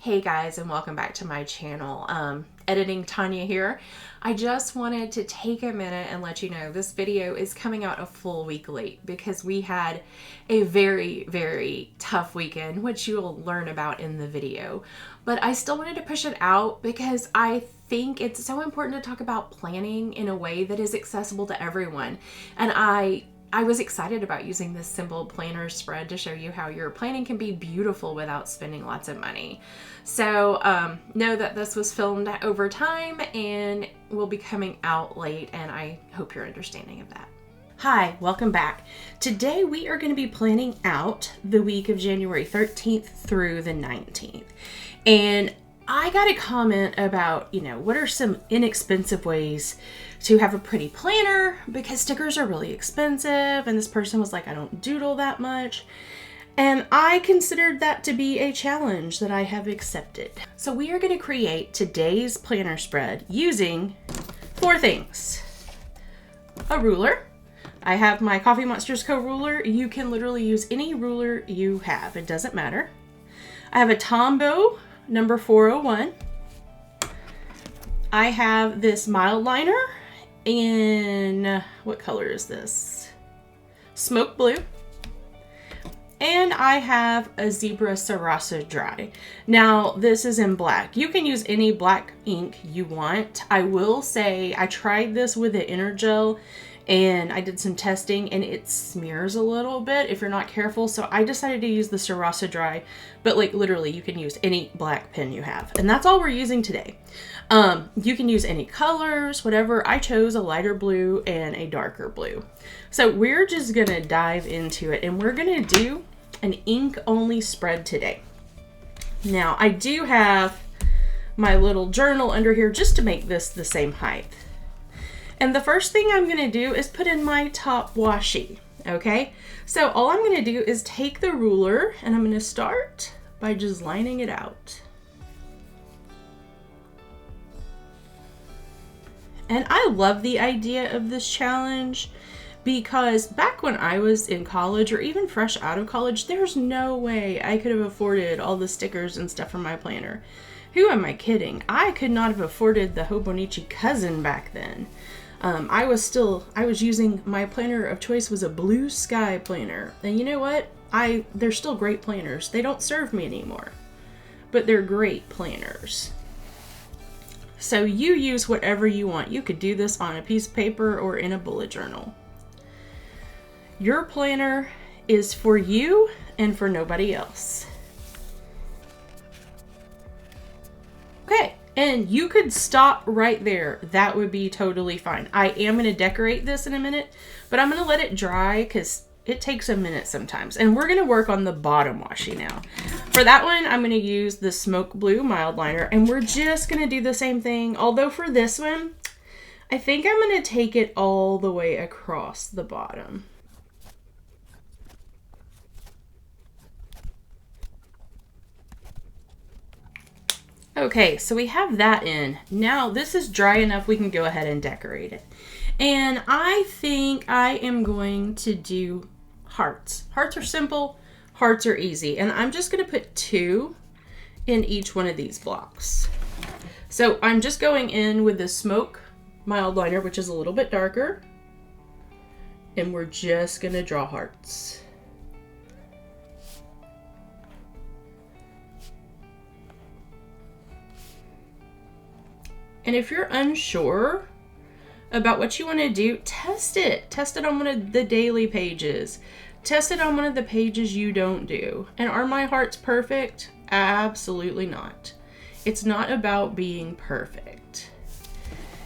Hey guys, and welcome back to my channel. Editing Tanya here. I just wanted to take a minute and let you know this video is coming out a full week late because we had a very tough weekend, which you'll learn about in the video. But I still wanted to push it out because I think it's so important to talk about planning in a way that is accessible to everyone. And I was excited about using this simple planner spread to show you how your planning can be beautiful without spending lots of money. So know that this was filmed over time and will be coming out late, and I hope you're understanding of that. Hi, welcome back. Today we are going to be planning out the week of January 13th through the 19th. And I got a comment about, what are some inexpensive ways to have a pretty planner because stickers are really expensive. And this person was like, I don't doodle that much. And I considered that to be a challenge that I have accepted. So we are going to create today's planner spread using 4 things. A ruler. I have my Coffee Monsters Co. ruler. You can literally use any ruler you have. It doesn't matter. I have a Tombow number 401. I have this mild liner in, what color is this? Smoke blue. And I have a Zebra Sarasa Dry. Now, this is in black. You can use any black ink you want. I will say I tried this with the Energel and I did some testing and it smears a little bit if you're not careful. So I decided to use the Sarasa Dry, but like literally you can use any black pen you have. And that's all we're using today. You can use any colors, whatever. I chose a lighter blue and a darker blue. So we're just gonna dive into it and we're gonna do an ink only spread today. Now I do have my little journal under here just to make this the same height. And the first thing I'm gonna do is put in my top washi, okay? So all I'm gonna do is take the ruler and I'm gonna start by just lining it out. And I love the idea of this challenge because back when I was in college or even fresh out of college, there's no way I could have afforded all the stickers and stuff for my planner. Who am I kidding? I could not have afforded the Hobonichi Cousin back then. I was using, my planner of choice was a Blue Sky planner. And you know what? They're still great planners. They don't serve me anymore, but they're great planners. So you use whatever you want. You could do this on a piece of paper or in a bullet journal. Your planner is for you and for nobody else. Okay, and you could stop right there. That would be totally fine. I am going to decorate this in a minute, but I'm going to let it dry because it takes a minute sometimes. And we're going to work on the bottom washi now. For that one, I'm going to use the Smoke Blue mild liner, and we're just going to do the same thing. Although for this one, I think I'm going to take it all the way across the bottom. Okay, so we have that in. Now this is dry enough we can go ahead and decorate it. And I think I am going to do hearts. Hearts are simple, hearts are easy. And I'm just gonna put 2 in each one of these blocks. So I'm just going in with the Smoke mild liner, which is a little bit darker. And we're just gonna draw hearts. And if you're unsure about what you want to do, test it. Test it on one of the daily pages. Test it on one of the pages you don't do. And are my hearts perfect? Absolutely not. It's not about being perfect.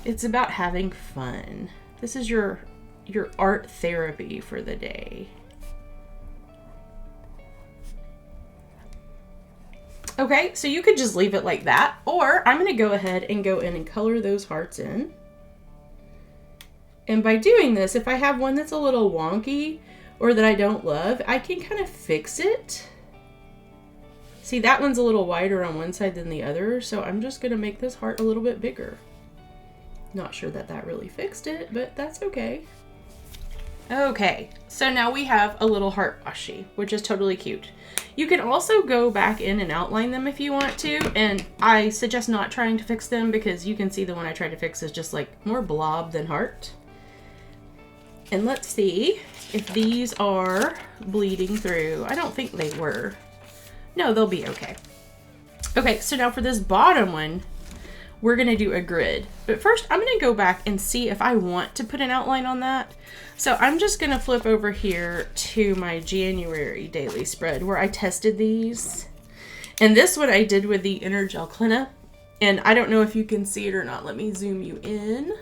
It's about having fun. This is your art therapy for the day. Okay, so you could just leave it like that, or I'm going to go ahead and go in and color those hearts in. And by doing this, if I have one that's a little wonky or that I don't love, I can kind of fix it. See, that one's a little wider on one side than the other, so I'm just going to make this heart a little bit bigger. Not sure that that really fixed it, but that's okay. Okay, so now we have a little heart washi, which is totally cute. You can also go back in and outline them if you want to, and I suggest not trying to fix them because you can see the one I tried to fix is just like more blob than heart. And let's see if these are bleeding through. I don't think they were. No, they'll be okay. Okay, so now for this bottom one, we're gonna do a grid. But first, I'm gonna go back and see if I want to put an outline on that. So I'm just gonna flip over here to my January daily spread where I tested these. And this one I did with the Inner Gel Cleanup. And I don't know if you can see it or not. Let me zoom you in.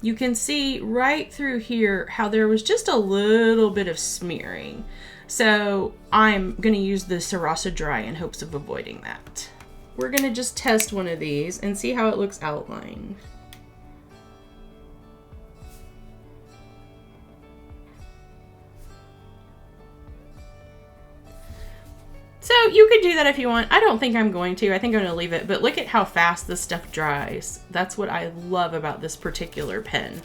You can see right through here how there was just a little bit of smearing. So I'm gonna use the Sarasa Dry in hopes of avoiding that. We're gonna just test one of these and see how it looks outlined. So you could do that if you want. I don't think I'm going to. I think I'm going to leave it. But look at how fast this stuff dries. That's what I love about this particular pen.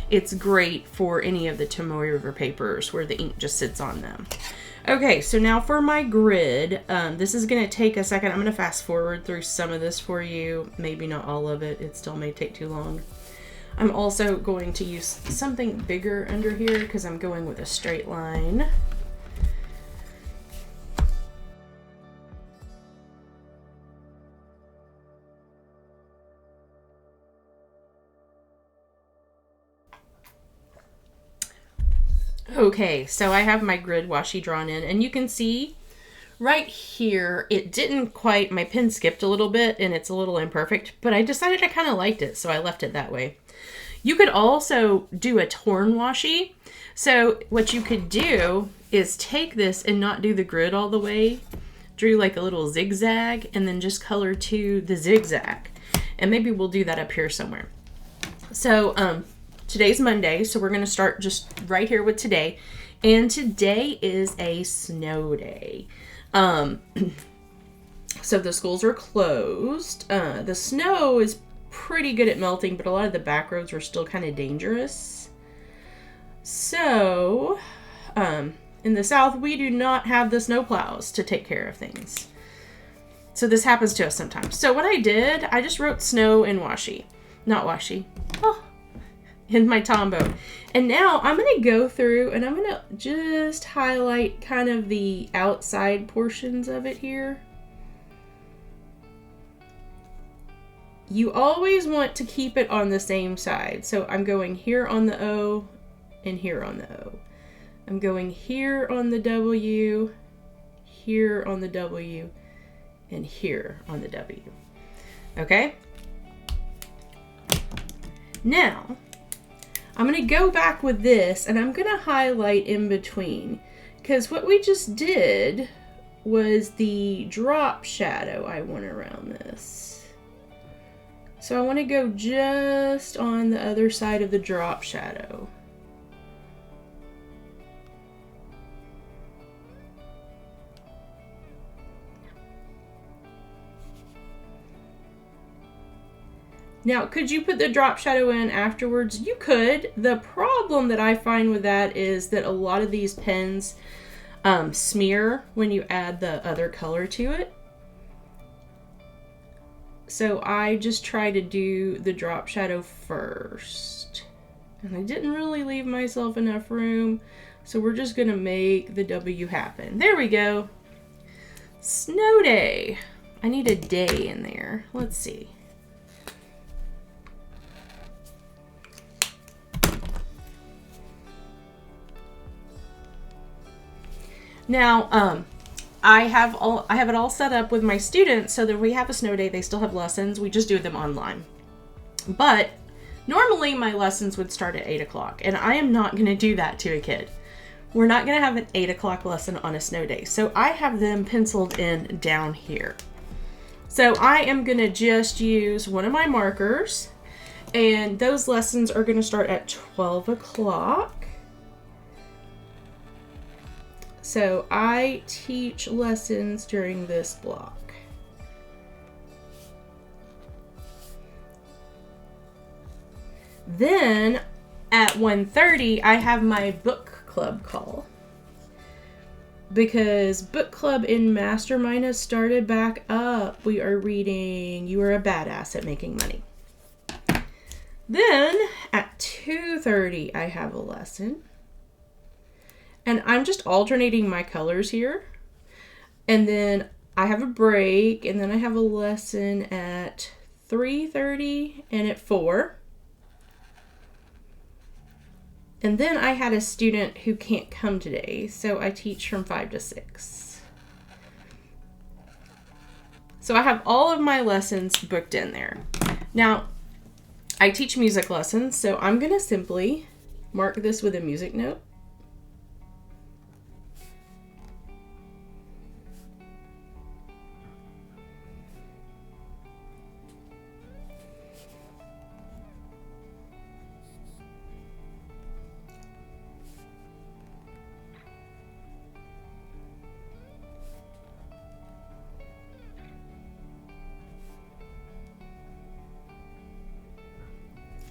It's great for any of the Tomoe River papers where the ink just sits on them. Okay, so now for my grid. This is going to take a second. I'm going to fast forward through some of this for you. Maybe not all of it. It still may take too long. I'm also going to use something bigger under here because I'm going with a straight line. Okay, so I have my grid washi drawn in, and you can see right here, it didn't quite, my pen skipped a little bit and it's a little imperfect, but I decided I kind of liked it, so I left it that way. You could also do a torn washi. So what you could do is take this and not do the grid all the way, drew like a little zigzag, and then just color to the zigzag. And maybe we'll do that up here somewhere. So, today's Monday, so we're going to start just right here with today. And today is a snow day. So the schools are closed. The snow is pretty good at melting, but a lot of the back roads are still kind of dangerous. So, in the South, we do not have the snow plows to take care of things. So this happens to us sometimes. So what I did, I just wrote snow in washi. Not washi. Oh. In my Tombow. And now I'm going to go through and I'm going to just highlight kind of the outside portions of it here. You always want to keep it on the same side. So I'm going here on the O and here on the O. I'm going here on the W, here on the W, and here on the W. Okay? Now, I'm going to go back with this and I'm going to highlight in between, because what we just did was the drop shadow I want around this. So I want to go just on the other side of the drop shadow. Now, could you put the drop shadow in afterwards? You could. The problem that I find with that is that a lot of these pens smear when you add the other color to it. So I just try to do the drop shadow first. And I didn't really leave myself enough room, so we're just gonna make the W happen. There we go. Snow day. I need a day in there. Let's see. Now, I have it all set up with my students so that we have a snow day. They still have lessons. We just do them online. But normally my lessons would start at 8 o'clock, and I am not going to do that to a kid. We're not going to have an 8 o'clock lesson on a snow day. So I have them penciled in down here. So I am going to just use one of my markers, and those lessons are going to start at 12 o'clock. So I teach lessons during this block. Then at 1:30, I have my book club call. Because book club in Mastermind has started back up. We are reading You Are a Badass at Making Money. Then at 2:30, I have a lesson. And I'm just alternating my colors here. And then I have a break. And then I have a lesson at 3:30 and at 4. And then I had a student who can't come today, so I teach from 5 to 6. So I have all of my lessons booked in there. Now, I teach music lessons, so I'm going to simply mark this with a music note.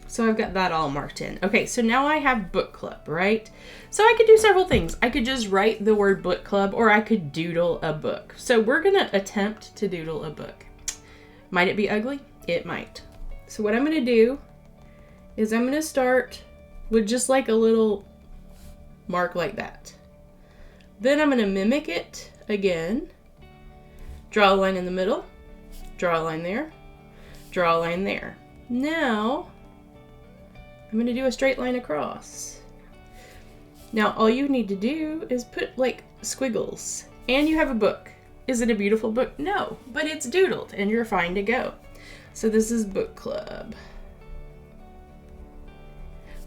So I've got that all marked in. Okay, so now I have book club, right? So I could do several things. I could just write the word book club, or I could doodle a book. So we're going to attempt to doodle a book. Might it be ugly? It might. So what I'm going to do is I'm going to start with just like a little mark like that. Then I'm going to mimic it again. Draw a line in the middle. Draw a line there. Draw a line there. Now, I'm going to do a straight line across. Now, all you need to do is put like squiggles. And you have a book. Is it a beautiful book? No, but it's doodled and you're fine to go. So this is book club.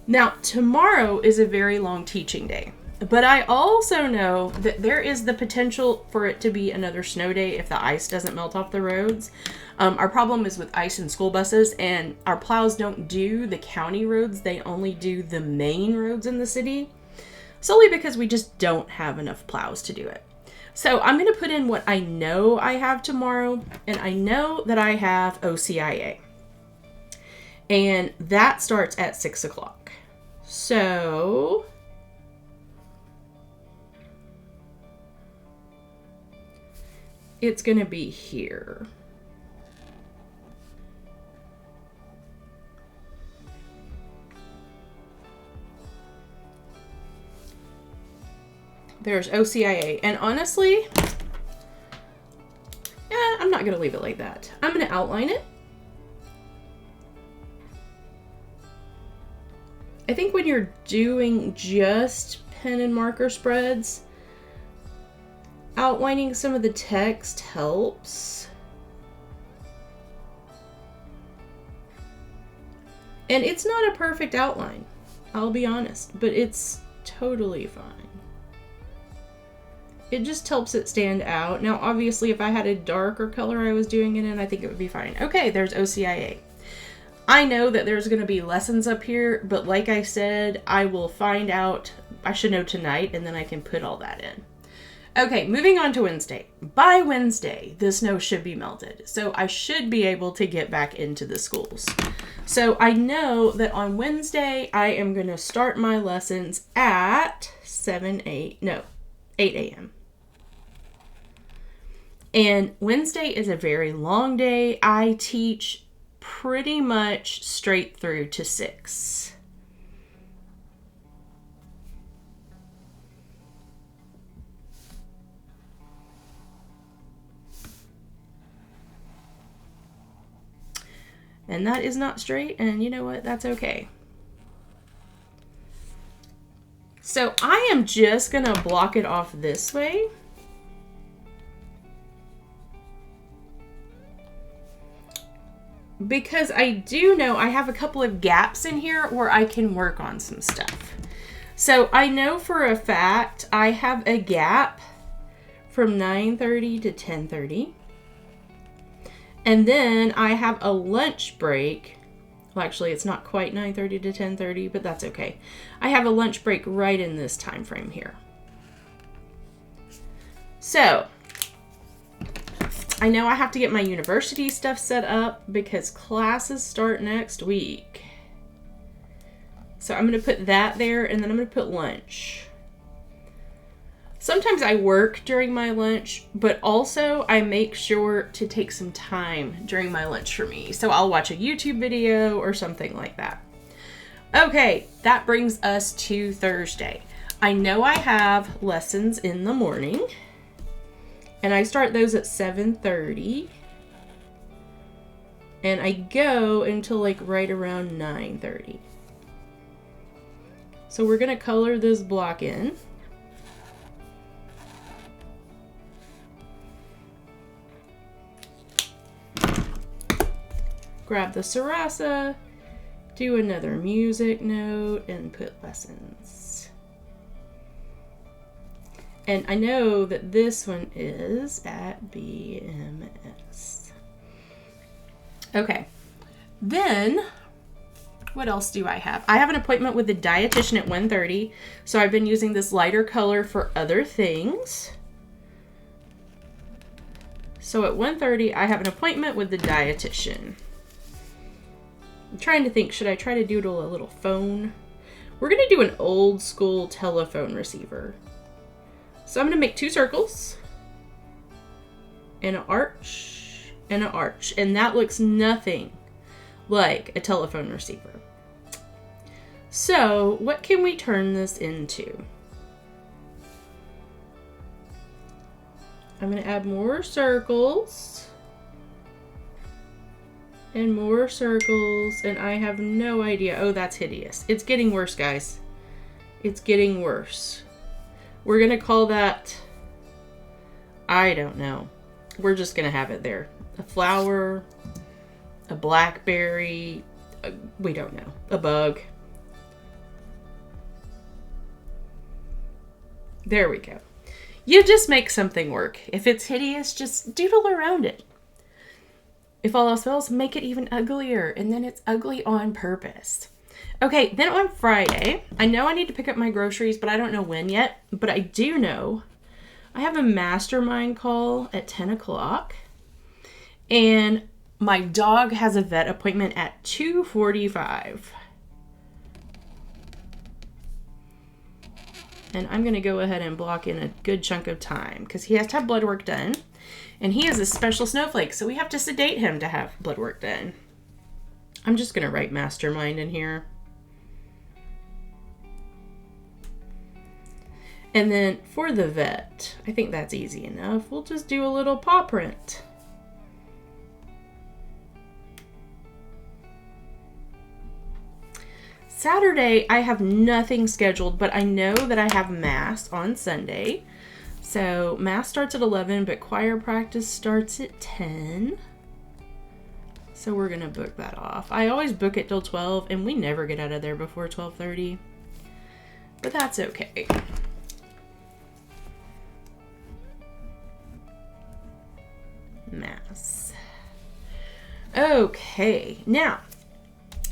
Now, tomorrow is a very long teaching day. But I also know that there is the potential for it to be another snow day if the ice doesn't melt off the roads. Our problem is with ice and school buses, and our plows don't do the county roads. They only do the main roads in the city, solely because we just don't have enough plows to do it. So I'm going to put in what I know I have tomorrow, and I know that I have OCIA. And that starts at 6 o'clock. So it's going to be here. There's OCIA. And honestly, I'm not going to leave it like that. I'm going to outline it. I think when you're doing just pen and marker spreads, outlining some of the text helps. And it's not a perfect outline, I'll be honest, but it's totally fine. It just helps it stand out. Now, obviously, if I had a darker color I was doing it in, I think it would be fine. Okay, there's OCIA. I know that there's going to be lessons up here, but like I said, I will find out. I should know tonight, and then I can put all that in. Okay, moving on to Wednesday. By Wednesday, the snow should be melted, so I should be able to get back into the schools. So I know that on Wednesday, I am going to start my lessons at 8 a.m. And Wednesday is a very long day. I teach pretty much straight through to 6. And that is not straight, and you know what? That's okay. So I am just going to block it off this way. Because I do know I have a couple of gaps in here where I can work on some stuff. So I know for a fact I have a gap from 9:30 to 10:30. And then I have a lunch break. Well, actually, it's not quite 9:30 to 10:30, but that's okay. I have a lunch break right in this time frame here. So I know I have to get my university stuff set up because classes start next week. So I'm going to put that there, and then I'm going to put lunch. Sometimes I work during my lunch, but also I make sure to take some time during my lunch for me. So I'll watch a YouTube video or something like that. Okay, that brings us to Thursday. I know I have lessons in the morning, and I start those at 7:30, and I go until like right around 9:30. So we're gonna color this block in. Grab the Sarasa, do another music note, and put lessons. And I know that this one is at BMS. Okay, then what else do I have? I have an appointment with the dietitian at 1:30, so I've been using this lighter color for other things. So at 1:30, I have an appointment with the dietitian. I'm trying to think, should I try to doodle a little phone? We're going to do an old school telephone receiver. So I'm going to make 2 circles, and an arch, and an arch. And that looks nothing like a telephone receiver. So what can we turn this into? I'm going to add more circles. And more circles, and I have no idea. Oh, that's hideous. It's getting worse, guys. It's getting worse. We're gonna call that, I don't know. We're just gonna have it there. A flower, a blackberry, we don't know. A bug. There we go. You just make something work. If it's hideous, just doodle around it. If all else fails, make it even uglier, and then it's ugly on purpose. Okay, then on Friday, I know I need to pick up my groceries, but I don't know when yet. But I do know I have a mastermind call at 10 o'clock, and my dog has a vet appointment at 2:45. And I'm going to go ahead and block in a good chunk of time because he has to have blood work done. And he is a special snowflake, so we have to sedate him to have blood work done. I'm just going to write mastermind in here. And then for the vet, I think that's easy enough. We'll just do a little paw print. Saturday, I have nothing scheduled, but I know that I have Mass on Sunday. So Mass starts at 11, but choir practice starts at 10. So we're going to book that off. I always book it till 12, and we never get out of there before 12:30. But that's okay. Mass. Okay, now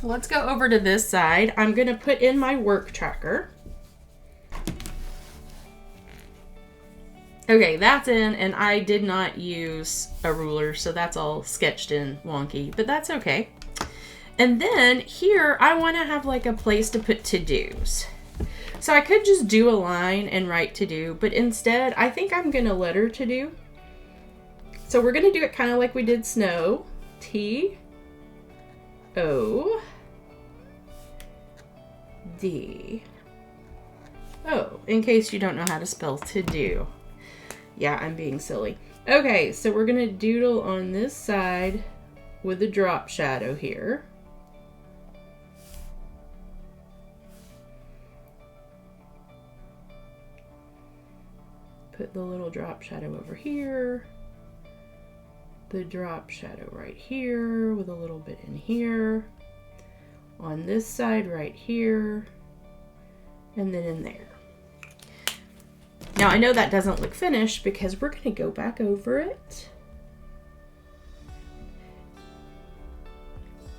let's go over to this side. I'm going to put in my work tracker. Okay, that's in, and I did not use a ruler, so that's all sketched in wonky, but that's okay. And then here, I want to have like a place to put to-dos. So I could just do a line and write to-do, but instead, I think I'm going to letter to-do. So we're going to do it kind of like we did snow. T-O-D-O, in case you don't know how to spell to-do. Yeah, I'm being silly. Okay, so we're going to doodle on this side with a drop shadow here. Put the little drop shadow over here. The drop shadow right here with a little bit in here. On this side right here. And then in there. Now, I know that doesn't look finished because we're going to go back over it.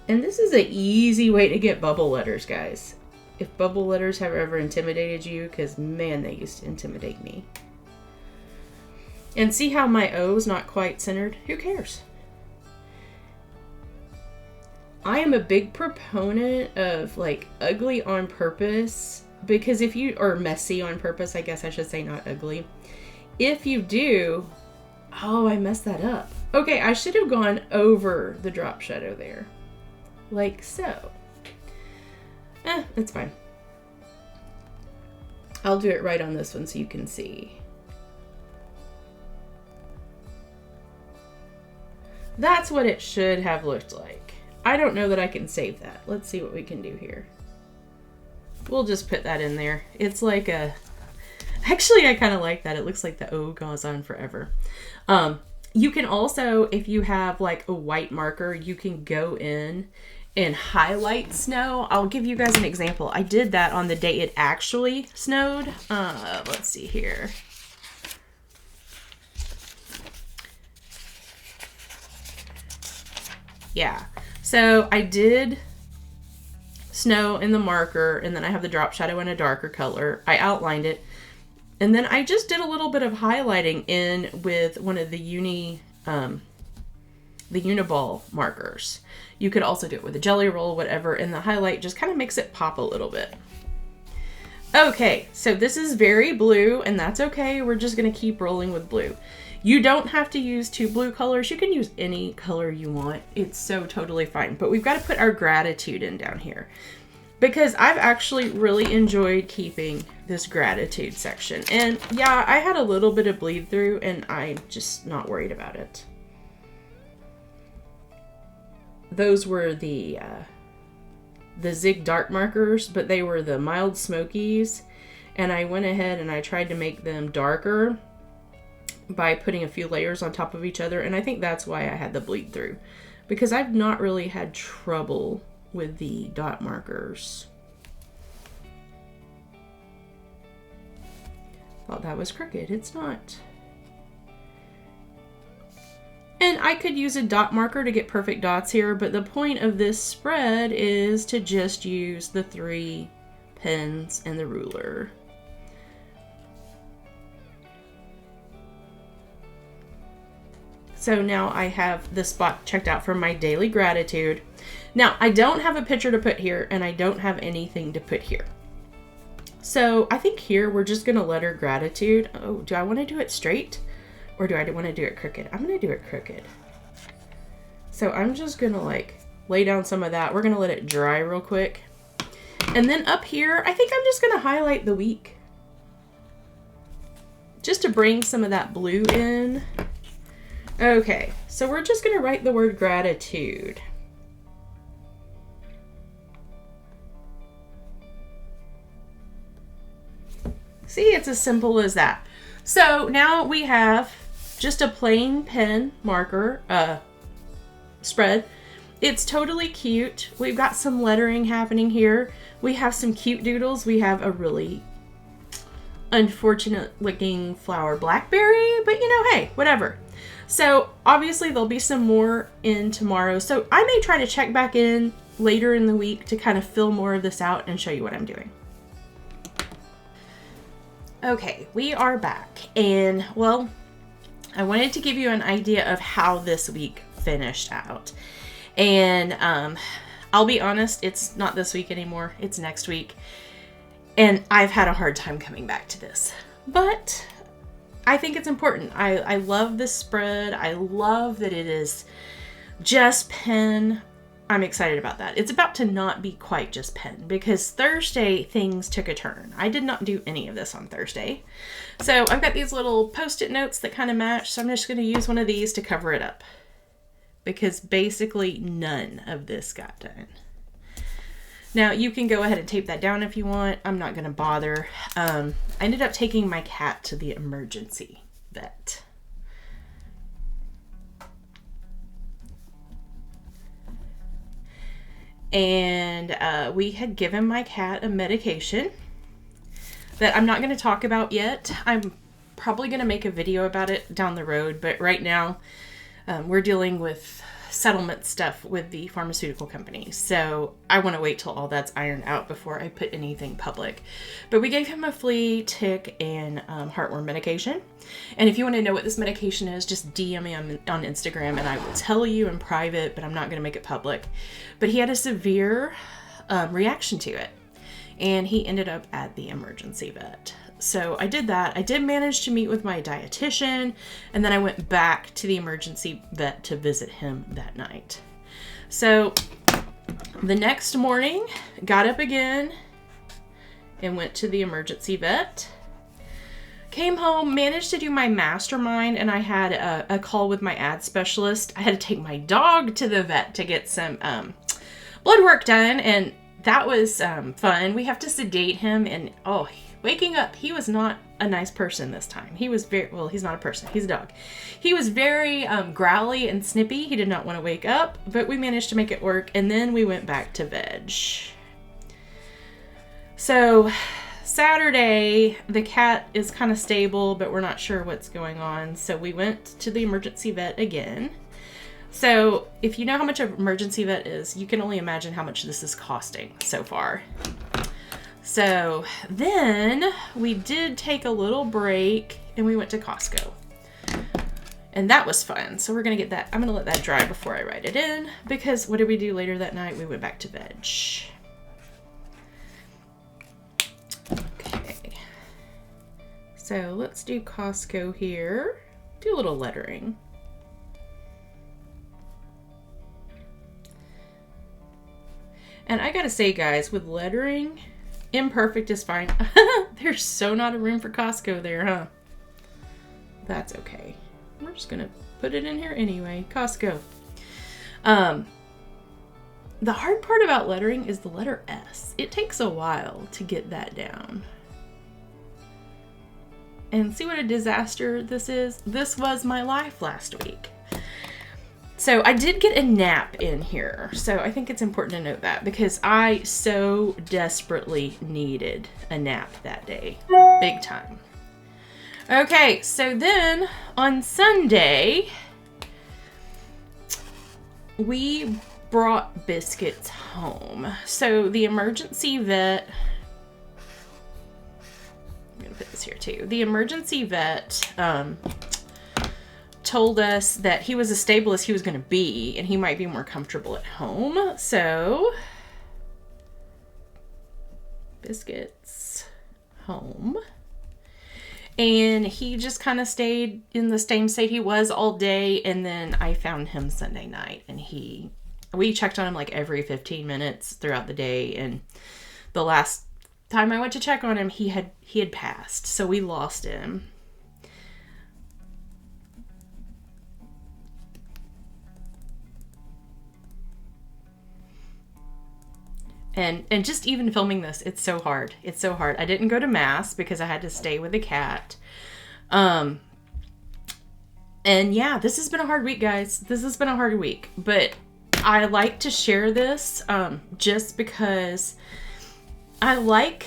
And this is an easy way to get bubble letters, guys. If bubble letters have ever intimidated you, because man, they used to intimidate me. And see how my O's not quite centered? Who cares? I am a big proponent of like ugly on purpose, because if you, or messy on purpose, I guess I should say, not ugly. If you do, oh, I messed that up. Okay, I should have gone over the drop shadow there. Like so. It's fine. I'll do it right on this one so you can see. That's what it should have looked like. I don't know that I can save that. Let's see what we can do here. We'll just put that in there. It's like a... Actually, I kind of like that. It looks like the O goes on forever. You can also, if you have like a white marker, you can go in and highlight snow. I'll give you guys an example. I did that on the day it actually snowed. Let's see here. Yeah, so I did snow in the marker, and then I have the drop shadow in a darker color. I outlined it, and then I just did a little bit of highlighting in with one of the Uniball markers. You could also do it with a jelly roll, whatever, and the highlight just kind of makes it pop a little bit. Okay, so this is very blue, and that's okay. We're just gonna keep rolling with blue. You don't have to use 2 blue colors. You can use any color you want. It's so totally fine. But we've got to put our gratitude in down here, because I've actually really enjoyed keeping this gratitude section. And yeah, I had a little bit of bleed through, and I'm just not worried about it. Those were the Zig dark markers, but they were the mild smokies. And I went ahead and I tried to make them darker by putting a few layers on top of each other, and I think that's why I had the bleed through, because I've not really had trouble with the dot markers. Thought that was crooked. It's not. And I could use a dot marker to get perfect dots here, but the point of this spread is to just use the 3 pens and the ruler. So now I have the spot checked out for my daily gratitude. Now, I don't have a picture to put here, and I don't have anything to put here. So I think here we're just going to letter gratitude. Oh, do I want to do it straight, or do I want to do it crooked? I'm going to do it crooked. So I'm just going to like lay down some of that. We're going to let it dry real quick. And then up here, I think I'm just going to highlight the week, just to bring some of that blue in. Okay, so we're just going to write the word gratitude. See, it's as simple as that. So now we have just a plain pen marker spread. It's totally cute. We've got some lettering happening here. We have some cute doodles. We have a really unfortunate looking flower blackberry, but you know, hey, whatever. So obviously there'll be some more in tomorrow. So I may try to check back in later in the week to kind of fill more of this out and show you what I'm doing. Okay, we are back, and well, I wanted to give you an idea of how this week finished out. And I'll be honest, it's not this week anymore, it's next week. And I've had a hard time coming back to this, but I think it's important. I love this spread. I love that it is just pen. I'm excited about that. It's about to not be quite just pen, because Thursday things took a turn. I did not do any of this on Thursday. So I've got these little post-it notes that kind of match. So I'm just going to use one of these to cover it up, because basically none of this got done. Now you can go ahead and tape that down if you want. I'm not going to bother. I ended up taking my cat to the emergency vet. And we had given my cat a medication that I'm not going to talk about yet. I'm probably going to make a video about it down the road, but right now we're dealing with settlement stuff with the pharmaceutical company. So I want to wait till all that's ironed out before I put anything public. But we gave him a flea, tick, and heartworm medication. And if you want to know what this medication is, just DM me on Instagram and I will tell you in private, but I'm not going to make it public. But he had a severe reaction to it. And he ended up at the emergency vet. So I did that. I did manage to meet with my dietitian, and then I went back to the emergency vet to visit him that night. So the next morning, got up again and went to the emergency vet. Came home, managed to do my mastermind, and I had a call with my ad specialist. I had to take my dog to the vet to get some blood work done, and that was fun. We have to sedate him, and waking up, he was not a nice person this time. He was well, he's not a person, he's a dog. He was very growly and snippy. He did not want to wake up, but we managed to make it work, and then we went back to veg. So Saturday, the cat is kind of stable, but we're not sure what's going on. So we went to the emergency vet again. So if you know how much an emergency vet is, you can only imagine how much this is costing so far. So then we did take a little break and we went to Costco. And that was fun. So we're going to get that. I'm going to let that dry before I write it in, because what did we do later that night? We went back to veg. Okay. So let's do Costco here. Do a little lettering. And I gotta say, guys, with lettering, imperfect is fine. There's so not a room for Costco there, huh? That's okay. We're just gonna put it in here anyway. Costco. The hard part about lettering is the letter S. It takes a while to get that down. And see what a disaster this is? This was my life last week. So I did get a nap in here. So I think it's important to note that, because I so desperately needed a nap that day. Big time. Okay, so then on Sunday, we brought biscuits home. So the emergency vet, I'm gonna put this here too. The emergency vet told us that he was as stable as he was going to be and he might be more comfortable at home. So biscuits home. And he just kind of stayed in the same state he was all day. And then I found him Sunday night, and we checked on him like every 15 minutes throughout the day. And the last time I went to check on him, he had passed. So we lost him. And just even filming this, it's so hard. It's so hard. I didn't go to mass because I had to stay with the cat. And yeah, this has been a hard week, guys. This has been a hard week. But I like to share this just because I like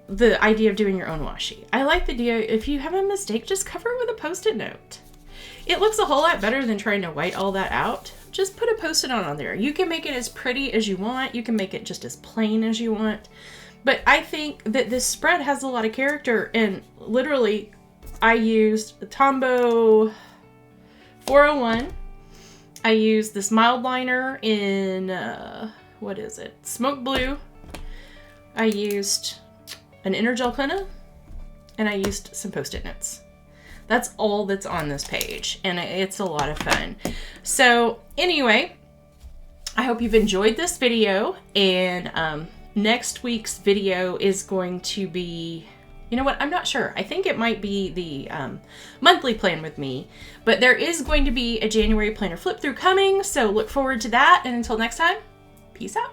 the idea of doing your own washi. I like the idea, if you have a mistake, just cover it with a Post-it note. It looks a whole lot better than trying to white all that out. Just put a Post-it note on there. You can make it as pretty as you want. You can make it just as plain as you want. But I think that this spread has a lot of character. And literally, I used the Tombow 401. I used this mild liner in, what is it? Smoke Blue. I used an inner gel penna. And I used some Post-it notes. That's all that's on this page, and it's a lot of fun. So anyway, I hope you've enjoyed this video, and next week's video is going to be, you know what, I'm not sure. I think it might be the monthly plan with me, but there is going to be a January planner flip through coming, so look forward to that, and until next time, peace out.